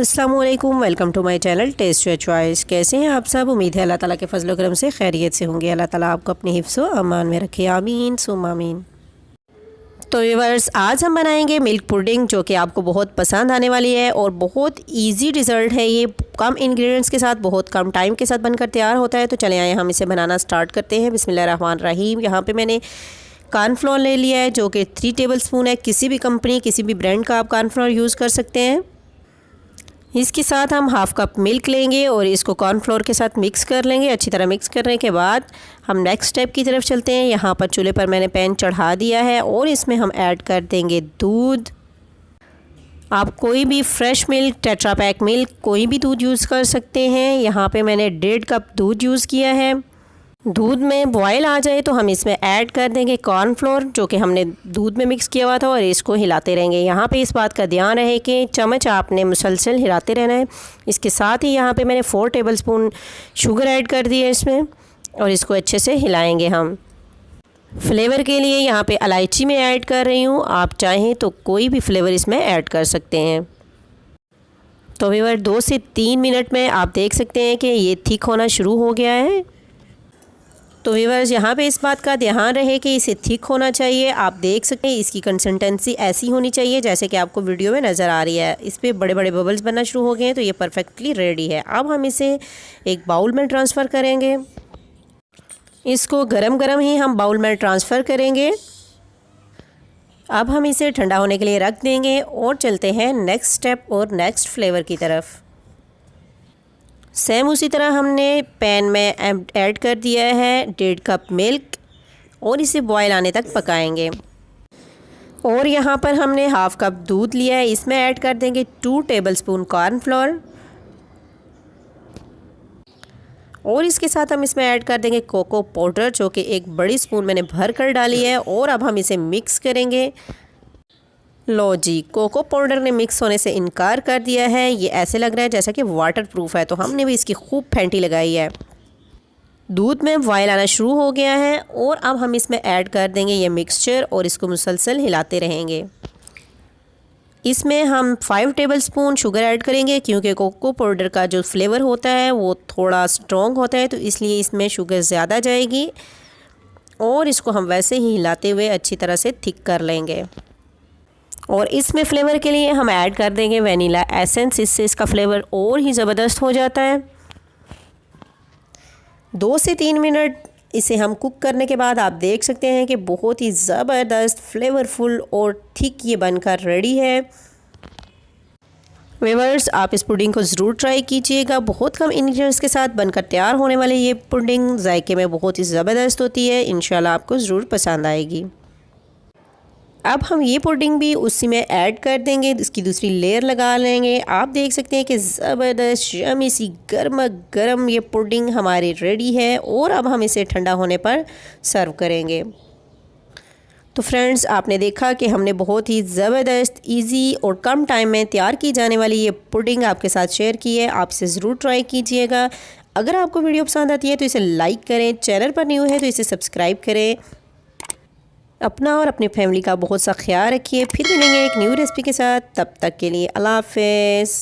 अस्सलाम वालेकुम, welcome to my channel taste your choice. कैसे हैं आप सब? उम्मीद है अल्लाह ताला के फजल करम से खैरियत से होंगे। अल्लाह ताला आपको अपने हिफ्ज़ व अमान में रखे, आमीन सुम आमीन। तो व्यूअर्स, आज हम बनाएंगे मिल्क पुडिंग, जो कि आपको बहुत पसंद आने वाली है और बहुत इजी डिज़र्ट है। ये कम इंग्रेडिएंट्स के साथ बहुत कम टाइम के साथ बनकर तैयार होता है। तो चले आए हम इसे बनाना स्टार्ट करते हैं। बिस्मिल्लाहिर्रहमानिर्रहीम। यहाँ पे मैंने कॉर्नफ्लोर ले लिया है, जो कि 3 टेबलस्पून है। किसी भी कंपनी, किसी भी ब्रांड का आप कॉर्नफ्लोर यूज़ कर सकते हैं। इसके साथ हम हाफ़ कप मिल्क लेंगे और इसको कॉर्नफ्लोर के साथ मिक्स कर लेंगे। अच्छी तरह मिक्स करने के बाद हम नेक्स्ट स्टेप की तरफ चलते हैं। यहाँ पर चूल्हे पर मैंने पैन चढ़ा दिया है और इसमें हम ऐड कर देंगे दूध। आप कोई भी fresh milk, tetra pack milk, कोई भी दूध यूज़ कर सकते हैं। यहाँ पे मैंने 1.5 कप दूध यूज़ किया है। दूध में बॉयल आ जाए तो हम इसमें ऐड कर देंगे कॉर्नफ्लोर, जो कि हमने दूध में मिक्स किया हुआ था, और इसको हिलाते रहेंगे। यहाँ पे इस बात का ध्यान रहे कि चम्मच आपने मुसलसल हिलाते रहना है। इसके साथ ही यहाँ पे मैंने 4 टेबलस्पून शुगर ऐड कर दी है इसमें, और इसको अच्छे से हिलाएंगे हम। फ्लेवर के लिए यहाँ पे इलायची में ऐड कर रही हूँ, आप चाहें तो कोई भी फ्लेवर इसमें ऐड कर सकते हैं। तो व्यूअर, 2 से 3 मिनट में आप देख सकते हैं कि ये थिक होना शुरू हो गया है। तो व्यूअर्स, यहाँ पे इस बात का ध्यान रहे कि इसे थिक होना चाहिए। आप देख सकते हैं इसकी कंसिस्टेंसी ऐसी होनी चाहिए जैसे कि आपको वीडियो में नज़र आ रही है। इस पर बड़े बड़े बबल्स बनना शुरू हो गए हैं, तो ये परफेक्टली रेडी है। अब हम इसे एक बाउल में ट्रांसफ़र करेंगे। इसको गरम गरम ही हम बाउल में ट्रांसफ़र करेंगे। अब हम इसे ठंडा होने के लिए रख देंगे और चलते हैं नेक्स्ट स्टेप और नेक्स्ट फ्लेवर की तरफ। सेम उसी तरह हमने पैन में ऐड कर दिया है 1.5 कप मिल्क और इसे बॉयल आने तक पकाएंगे। और यहाँ पर हमने हाफ़ कप दूध लिया है, इसमें ऐड कर देंगे 2 टेबलस्पून कॉर्नफ्लोर, और इसके साथ हम इसमें ऐड कर देंगे कोको पाउडर, जो कि 1 बड़ी स्पून मैंने भर कर डाली है। और अब हम इसे मिक्स करेंगे। लो जी, कोको पाउडर ने मिक्स होने से इनकार कर दिया है। ये ऐसे लग रहा है जैसा कि वाटर प्रूफ है, तो हमने भी इसकी खूब फेंटी लगाई है। दूध में बॉयल आना शुरू हो गया है और अब हम इसमें ऐड कर देंगे ये मिक्सचर और इसको मुसलसल हिलाते रहेंगे। इसमें हम 5 टेबलस्पून शुगर ऐड करेंगे, क्योंकि कोको पाउडर का जो फ्लेवर होता है वो थोड़ा स्ट्रॉन्ग होता है, तो इसलिए इसमें शुगर ज़्यादा जाएगी। और इसको हम वैसे ही हिलाते हुए अच्छी तरह से थिक कर लेंगे। और इसमें फ्लेवर के लिए हम ऐड कर देंगे वनीला एसेंस, इससे इसका फ्लेवर और ही ज़बरदस्त हो जाता है। 2 से 3 मिनट इसे हम कुक करने के बाद आप देख सकते हैं कि बहुत ही ज़बरदस्त, फ्लेवरफुल और थिक ये बनकर रेडी है। व्यूअर्स, आप इस पुडिंग को ज़रूर ट्राई कीजिएगा। बहुत कम इंग्रेडिएंट्स के साथ बनकर तैयार होने वाली ये पुडिंग जायके में बहुत ही ज़बरदस्त होती है। इंशाल्लाह आपको ज़रूर पसंद आएगी। अब हम ये पुडिंग भी उसी में ऐड कर देंगे, इसकी दूसरी लेयर लगा लेंगे। आप देख सकते हैं कि ज़बरदस्त यम्मी सी गर्मा गर्म ये पुडिंग हमारी रेडी है। और अब हम इसे ठंडा होने पर सर्व करेंगे। तो फ्रेंड्स, आपने देखा कि हमने बहुत ही ज़बरदस्त, इजी और कम टाइम में तैयार की जाने वाली ये पुडिंग आपके साथ शेयर की है। आप इसे ज़रूर ट्राई कीजिएगा। अगर आपको वीडियो पसंद आती है तो इसे लाइक करें, चैनल पर न्यू है तो इसे सब्सक्राइब करें। अपना और अपनी फैमिली का बहुत सा ख्याल रखिए। फिर मिलेंगे एक न्यू रेसिपी के साथ, तब तक के लिए अल्लाह हाफ़िज़।